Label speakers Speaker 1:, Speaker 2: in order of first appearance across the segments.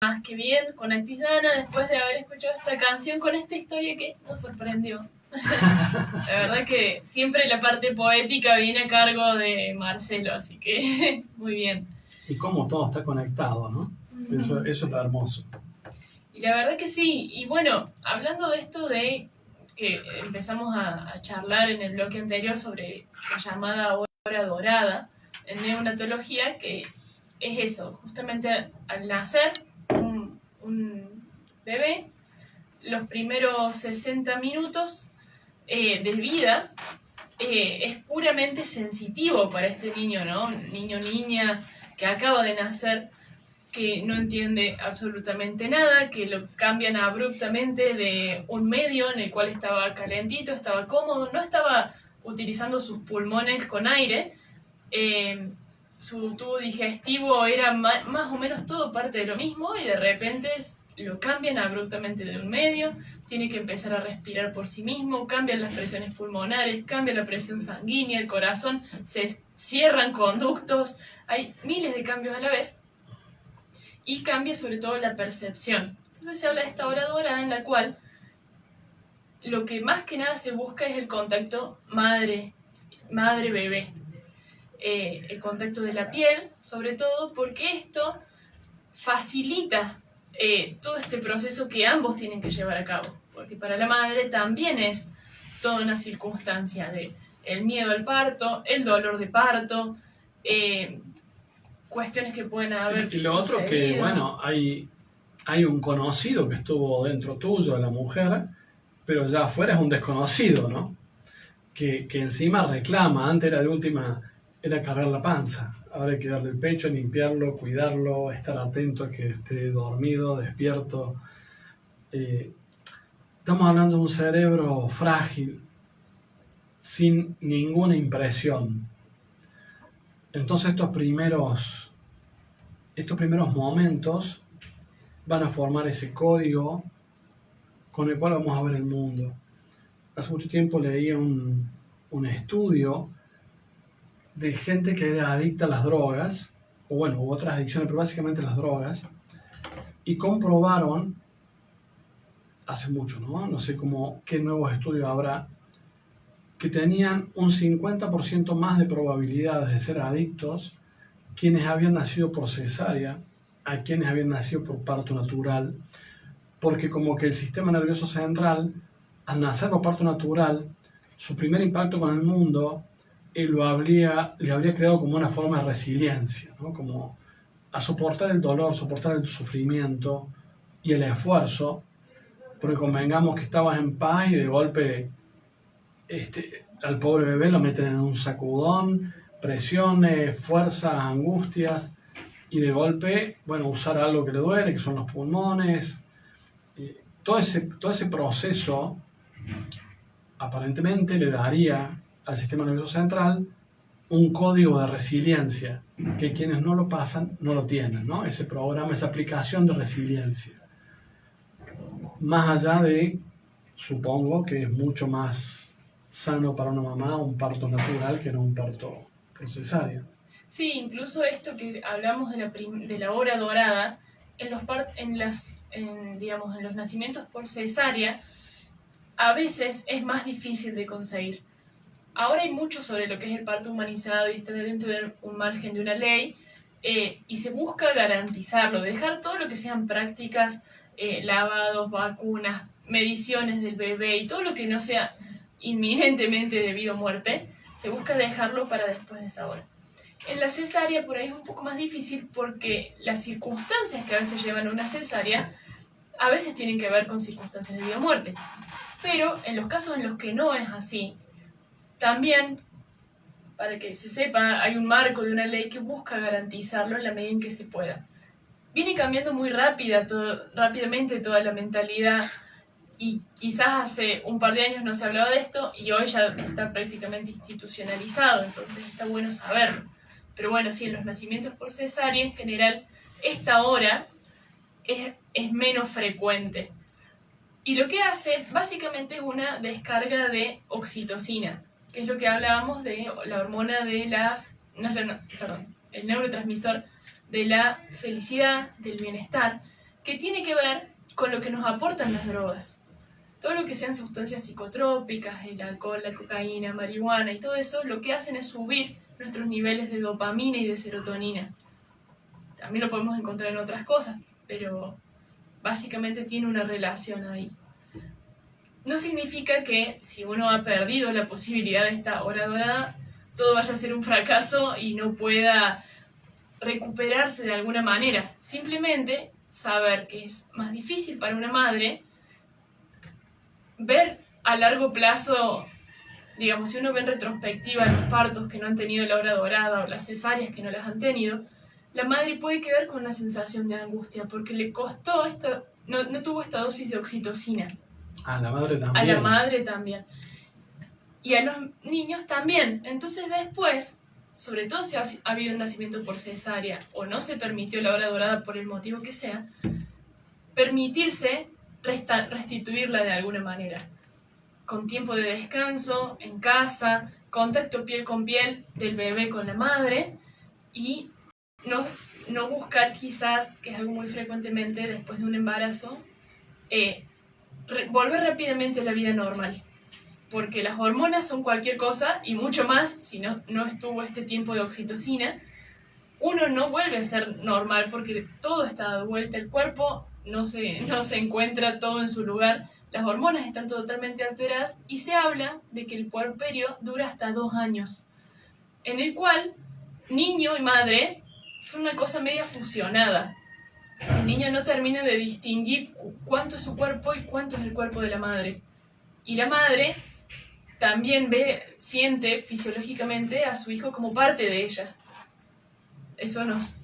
Speaker 1: más que bien con Antillana después de haber escuchado esta canción con esta historia que nos sorprendió. La verdad que siempre la parte poética viene a cargo de Marcelo, así que muy bien.
Speaker 2: Y cómo todo está conectado, ¿no? Eso es lo hermoso.
Speaker 1: Y la verdad que sí. Y bueno, hablando de esto de que empezamos a charlar en el bloque anterior sobre la llamada hora dorada en neonatología, que es eso, justamente al nacer un bebé, los primeros 60 minutos de vida es puramente sensitivo para este niño, ¿no? Niño, niña que acaba de nacer, que no entiende absolutamente nada, que lo cambian abruptamente de un medio en el cual estaba calentito, estaba cómodo, no estaba utilizando sus pulmones con aire, su tubo digestivo era más o menos todo parte de lo mismo y de repente lo cambian abruptamente de un medio, tiene que empezar a respirar por sí mismo, cambian las presiones pulmonares, cambia la presión sanguínea, el corazón, se cierran conductos, hay miles de cambios a la vez y cambia sobre todo la percepción. Entonces se habla de esta hora dorada en la cual lo que más que nada se busca es el contacto madre-bebé. El contacto de la piel, sobre todo porque esto facilita todo este proceso que ambos tienen que llevar a cabo, porque para la madre también es toda una circunstancia de el miedo al parto, el dolor de parto, cuestiones que pueden haber
Speaker 2: Y lo otro que, bueno, hay un conocido que estuvo dentro tuyo, la mujer, pero ya afuera es un desconocido, ¿no? Que encima reclama, antes era de última, era cargar la panza. Ahora hay que darle el pecho, limpiarlo, cuidarlo, estar atento a que esté dormido, despierto. Estamos hablando de un cerebro frágil, sin ninguna impresión. Entonces estos primeros momentos van a formar ese código con el cual vamos a ver el mundo. Hace mucho tiempo leí un estudio de gente que era adicta a las drogas, o bueno, u otras adicciones, pero básicamente las drogas, y comprobaron, hace mucho, no sé qué nuevos estudios habrá, que tenían un 50% más de probabilidades de ser adictos quienes habían nacido por cesárea a quienes habían nacido por parto natural, porque como que el sistema nervioso central, al nacer por parto natural, su primer impacto con el mundo le habría creado como una forma de resiliencia, ¿no? Como a soportar el dolor, soportar el sufrimiento y el esfuerzo, porque convengamos que estabas en paz y de golpe al pobre bebé lo meten en un sacudón, presiones, fuerzas, angustias, y de golpe, bueno, usar algo que le duele, que son los pulmones. Todo ese proceso aparentemente le daría al sistema nervioso central un código de resiliencia que quienes no lo pasan no lo tienen, ¿no? Ese programa, esa aplicación de resiliencia. Más allá de, supongo que es mucho más sano para una mamá un parto natural que no un parto por cesárea.
Speaker 1: Sí, incluso esto que hablamos de la hora dorada, en los nacimientos por cesárea, a veces es más difícil de conseguir. Ahora hay mucho sobre lo que es el parto humanizado y está dentro de un margen de una ley, y se busca garantizarlo, dejar todo lo que sean prácticas, lavados, vacunas, mediciones del bebé y todo lo que no sea inminentemente debido a muerte, se busca dejarlo para después de esa hora. En la cesárea por ahí es un poco más difícil porque las circunstancias que a veces llevan a una cesárea a veces tienen que ver con circunstancias de vida o muerte. Pero en los casos en los que no es así, también, para que se sepa, hay un marco de una ley que busca garantizarlo en la medida en que se pueda. Viene cambiando muy rápidamente toda la mentalidad y quizás hace un par de años no se hablaba de esto y hoy ya está prácticamente institucionalizado, entonces está bueno saberlo. Pero bueno, sí, en los nacimientos por cesárea en general esta hora es menos frecuente. Y lo que hace básicamente es una descarga de oxitocina, que es lo que hablábamos de la hormona de el neurotransmisor de la felicidad, del bienestar, que tiene que ver con lo que nos aportan las drogas. Todo lo que sean sustancias psicotrópicas, el alcohol, la cocaína, marihuana y todo eso, lo que hacen es subir nuestros niveles de dopamina y de serotonina. También lo podemos encontrar en otras cosas, pero básicamente tiene una relación ahí. No significa que si uno ha perdido la posibilidad de esta hora dorada, todo vaya a ser un fracaso y no pueda recuperarse de alguna manera. Simplemente saber que es más difícil para una madre ver a largo plazo, digamos, si uno ve en retrospectiva los partos que no han tenido la hora dorada o las cesáreas que no las han tenido, la madre puede quedar con una sensación de angustia porque le costó no tuvo esta dosis de oxitocina.
Speaker 2: A la madre también.
Speaker 1: A la madre también. Y a los niños también. Entonces después, sobre todo si ha habido un nacimiento por cesárea o no se permitió la hora dorada por el motivo que sea, permitirse restituirla de alguna manera. Con tiempo de descanso, en casa, contacto piel con piel del bebé con la madre y no buscar quizás, que es algo muy frecuentemente después de un embarazo, volver rápidamente a la vida normal. Porque las hormonas son cualquier cosa y mucho más si no estuvo este tiempo de oxitocina. Uno no vuelve a ser normal porque todo está dado vuelta, el cuerpo no se encuentra todo en su lugar, las hormonas están totalmente alteradas y se habla de que el puerperio dura hasta 2 años, en el cual niño y madre son una cosa media fusionada. El niño no termina de distinguir cuánto es su cuerpo y cuánto es el cuerpo de la madre. Y la madre también siente fisiológicamente a su hijo como parte de ella. Eso nos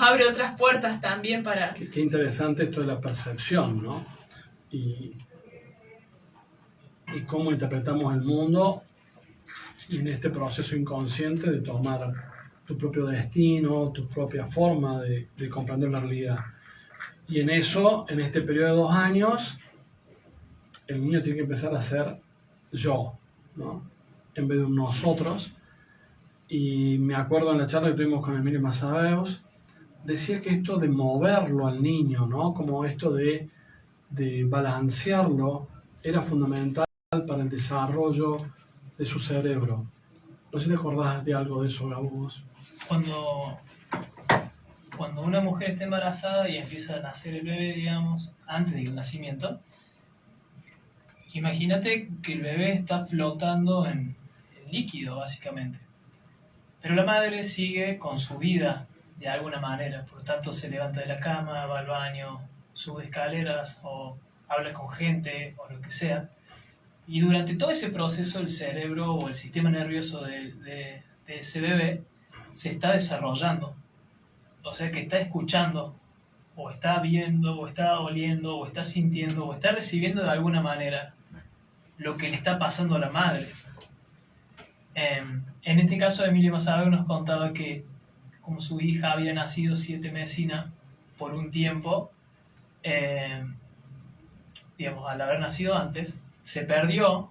Speaker 1: abre otras puertas también para...
Speaker 2: Qué interesante esto de la percepción, ¿no? Y cómo interpretamos el mundo en este proceso inconsciente de tomar tu propio destino, tu propia forma de comprender la realidad. Y en eso, en este periodo de 2 años, el niño tiene que empezar a ser yo, ¿no? En vez de un nosotros. Y me acuerdo en la charla que tuvimos con Emilio Masabeus, decía que esto de moverlo al niño, ¿no? Como esto de balancearlo, era fundamental para el desarrollo de su cerebro. No sé si te acordás de algo de eso, Gabo.
Speaker 3: Cuando una mujer está embarazada y empieza a nacer el bebé, digamos, antes del nacimiento, imagínate que el bebé está flotando en líquido, básicamente. Pero la madre sigue con su vida de alguna manera, por tanto se levanta de la cama, va al baño, sube escaleras o habla con gente o lo que sea. Y durante todo ese proceso el cerebro o el sistema nervioso de ese bebé se está desarrollando. O sea que está escuchando, o está viendo, o está oliendo, o está sintiendo, o está recibiendo de alguna manera lo que le está pasando a la madre. En este caso, Emilio Masabeus nos contaba que como su hija había nacido siete-mesina por un tiempo, digamos, al haber nacido antes, se perdió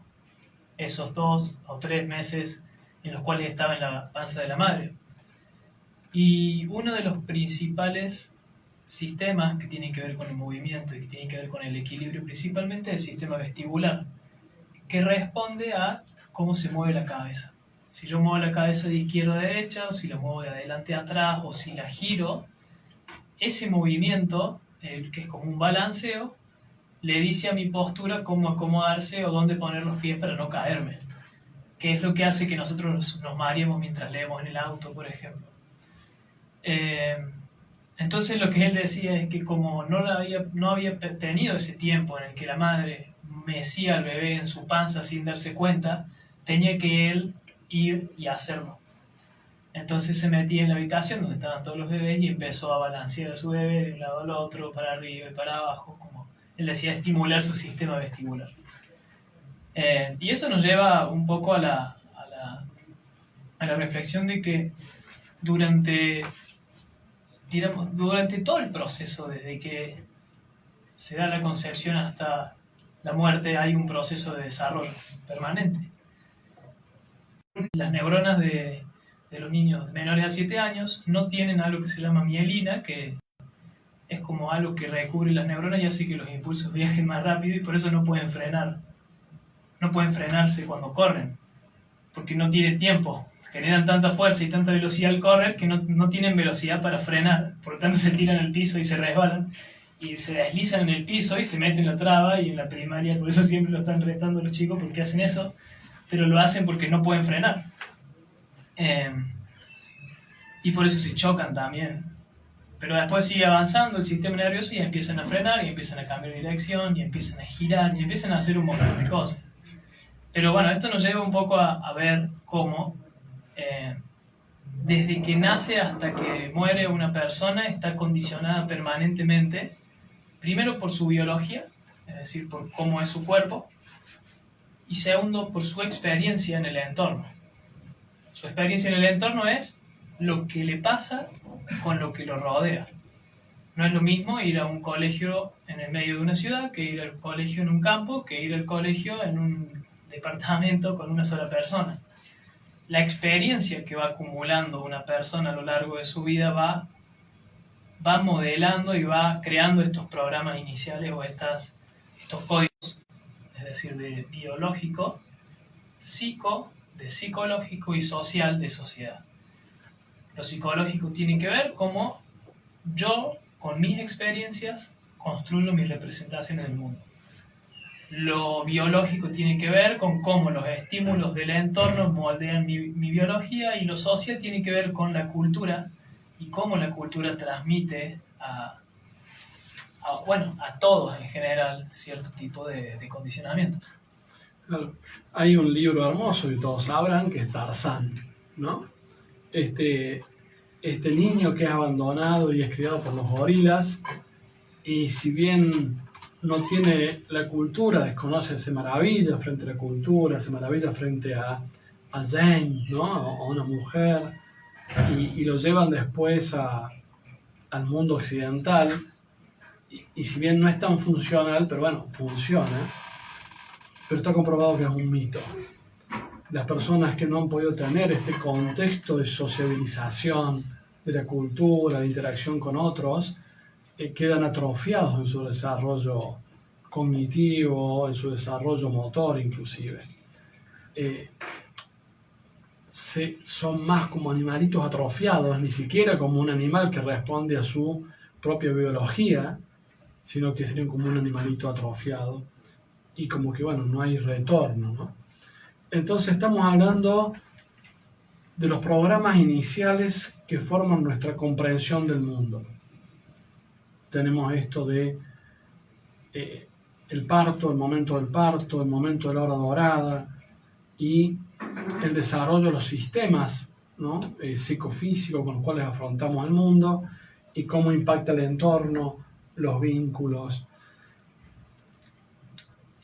Speaker 3: esos 2 o 3 meses en los cuales estaba en la panza de la madre. Y uno de los principales sistemas que tienen que ver con el movimiento y que tienen que ver con el equilibrio principalmente es el sistema vestibular, que responde a cómo se mueve la cabeza. Si yo muevo la cabeza de izquierda a derecha, o si la muevo de adelante a atrás, o si la giro, ese movimiento, que es como un balanceo, le dice a mi postura cómo acomodarse o dónde poner los pies para no caerme, que es lo que hace que nosotros nos mareemos mientras leemos en el auto, por ejemplo. Entonces lo que él decía es que como no había tenido ese tiempo en el que la madre mecía al bebé en su panza sin darse cuenta, tenía que él ir y hacerlo. Entonces se metía en la habitación donde estaban todos los bebés y empezó a balancear a su bebé de un lado al otro, para arriba y para abajo, como él decía, estimular su sistema vestibular. Y eso nos lleva un poco a la reflexión de que durante todo el proceso, desde que se da la concepción hasta la muerte, hay un proceso de desarrollo permanente. Las neuronas de los niños menores a 7 años no tienen algo que se llama mielina, que es como algo que recubre las neuronas y hace que los impulsos viajen más rápido, y por eso no pueden frenar. No pueden frenarse cuando corren, porque no tienen tiempo. Generan tanta fuerza y tanta velocidad al correr que no tienen velocidad para frenar. Por lo tanto se tiran al piso y se resbalan y se deslizan en el piso y se meten en la traba. Y en la primaria, por eso siempre lo están retando los chicos porque hacen eso, pero lo hacen porque no pueden frenar. Y por eso se chocan también. Pero después sigue avanzando el sistema nervioso y empiezan a frenar y empiezan a cambiar de dirección y empiezan a girar y empiezan a hacer un montón de cosas. Pero bueno, esto nos lleva un poco a ver cómo desde que nace hasta que muere una persona está condicionada permanentemente, primero por su biología, es decir, por cómo es su cuerpo, y segundo, por su experiencia en el entorno. Su experiencia en el entorno es lo que le pasa con lo que lo rodea. No es lo mismo ir a un colegio en el medio de una ciudad que ir al colegio en un campo, que ir al colegio en un departamento con una sola persona. La experiencia que va acumulando una persona a lo largo de su vida va modelando y va creando estos programas iniciales o estos códigos, es decir, de biológico, de psicológico y social de sociedad. Lo psicológico tiene que ver cómo yo, con mis experiencias, construyo mis representaciones del mundo. Lo biológico tiene que ver con cómo los estímulos del entorno moldean mi biología, y lo social tiene que ver con la cultura y cómo la cultura transmite a todos en general cierto tipo de condicionamientos.
Speaker 2: Hay un libro hermoso que todos sabrán, que es Tarzán, ¿no? Este niño que es abandonado y es criado por los gorilas, y si bien no tiene la cultura, desconoce, se maravilla frente a la cultura, se maravilla frente a Jane, ¿no? A una mujer, y lo llevan después al mundo occidental, y si bien no es tan funcional, pero bueno, funciona, pero está comprobado que es un mito. Las personas que no han podido tener este contexto de sociabilización, de la cultura, de interacción con otros, quedan atrofiados en su desarrollo cognitivo, en su desarrollo motor inclusive. Son más como animalitos atrofiados, ni siquiera como un animal que responde a su propia biología, sino que serían como un animalito atrofiado, y como que bueno, no hay retorno, ¿no? Entonces estamos hablando de los programas iniciales que forman nuestra comprensión del mundo. Tenemos esto de el parto, el momento del parto, el momento de la hora dorada, y el desarrollo de los sistemas, ¿no? Psicofísicos con los cuales afrontamos el mundo, y cómo impacta el entorno, los vínculos.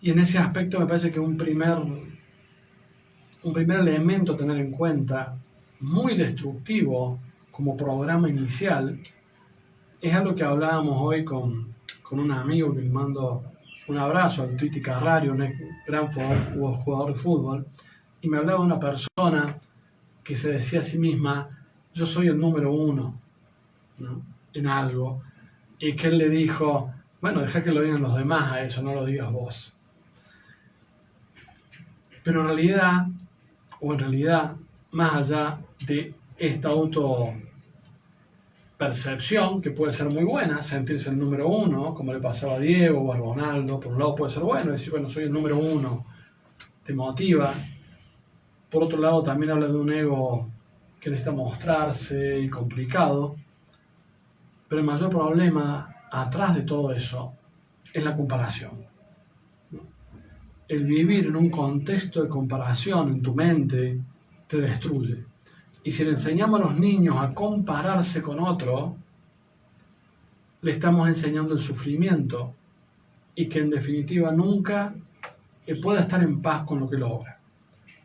Speaker 2: Y en ese aspecto me parece que un primer elemento a tener en cuenta, muy destructivo como programa inicial, es algo que hablábamos hoy con un amigo que le mando un abrazo, al Tuiti Carrario, un gran jugador de fútbol, y me hablaba de una persona que se decía a sí misma: yo soy el número 1, ¿no? En algo, y que él le dijo: bueno, deja que lo digan los demás a eso, no lo digas vos. Pero en realidad, más allá de esta autopercepción, que puede ser muy buena, sentirse el número 1, como le pasaba a Diego o a Ronaldo, por un lado puede ser bueno, decir, bueno, soy el número 1, te motiva. Por otro lado, también habla de un ego que necesita mostrarse y complicado. Pero el mayor problema atrás de todo eso es la comparación. El vivir en un contexto de comparación en tu mente te destruye. Y si le enseñamos a los niños a compararse con otro, le estamos enseñando el sufrimiento, y que en definitiva nunca pueda estar en paz con lo que logra.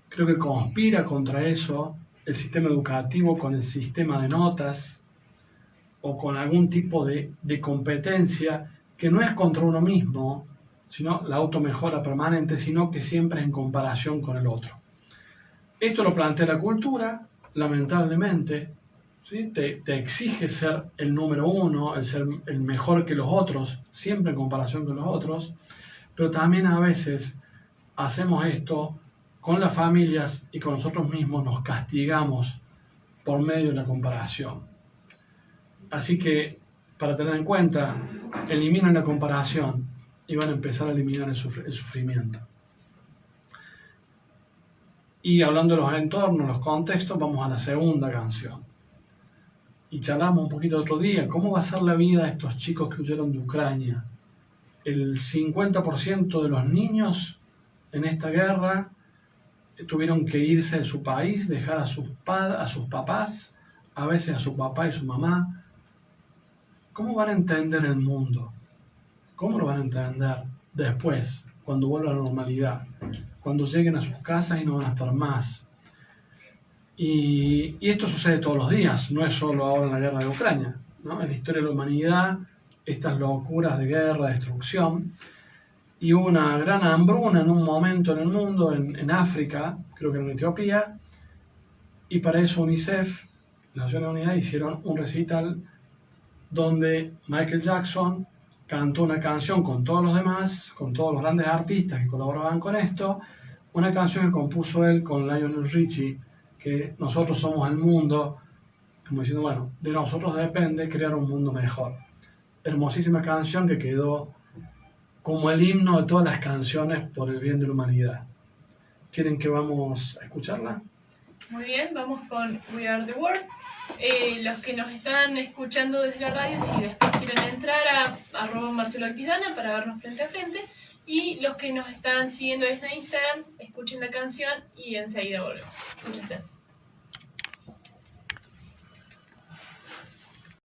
Speaker 2: Creo que conspira contra eso el sistema educativo con el sistema de notas, o con algún tipo de competencia que no es contra uno mismo, sino la automejora permanente, sino que siempre es en comparación con el otro. Esto lo plantea la cultura, lamentablemente, ¿sí? Te exige ser el número uno, el ser el mejor que los otros, siempre en comparación con los otros, pero también a veces hacemos esto con las familias y con nosotros mismos, nos castigamos por medio de la comparación. Así que, para tener en cuenta, eliminen la comparación y van a empezar a eliminar el sufrimiento. Y hablando de los entornos, los contextos, vamos a la segunda canción. Y charlamos un poquito otro día, ¿cómo va a ser la vida de estos chicos que huyeron de Ucrania? El 50% de los niños en esta guerra tuvieron que irse de su país, dejar a sus papás, a veces a su papá y su mamá. ¿Cómo van a entender el mundo? ¿Cómo lo van a entender después, cuando vuelva a la normalidad? Cuando lleguen a sus casas y no van a estar más. Y esto sucede todos los días, no es solo ahora en la guerra de Ucrania, ¿no? En la historia de la humanidad, estas locuras de guerra, destrucción, y hubo una gran hambruna en un momento en el mundo, en África, creo que en Etiopía, y para eso UNICEF, las Naciones Unidas, hicieron un recital donde Michael Jackson cantó una canción con todos los demás, con todos los grandes artistas que colaboraban con esto, una canción que compuso él con Lionel Richie, que nosotros somos el mundo, como diciendo, bueno, de nosotros depende crear un mundo mejor. Hermosísima canción que quedó como el himno de todas las canciones por el bien de la humanidad. ¿Quieren que vamos a escucharla?
Speaker 1: Muy bien, vamos con We Are the World. Los que nos están escuchando desde la radio, si después quieren entrar a @MarceloActisDana para vernos frente a frente, y los que nos están siguiendo desde Instagram, escuchen la canción y enseguida volvemos. Muchas gracias.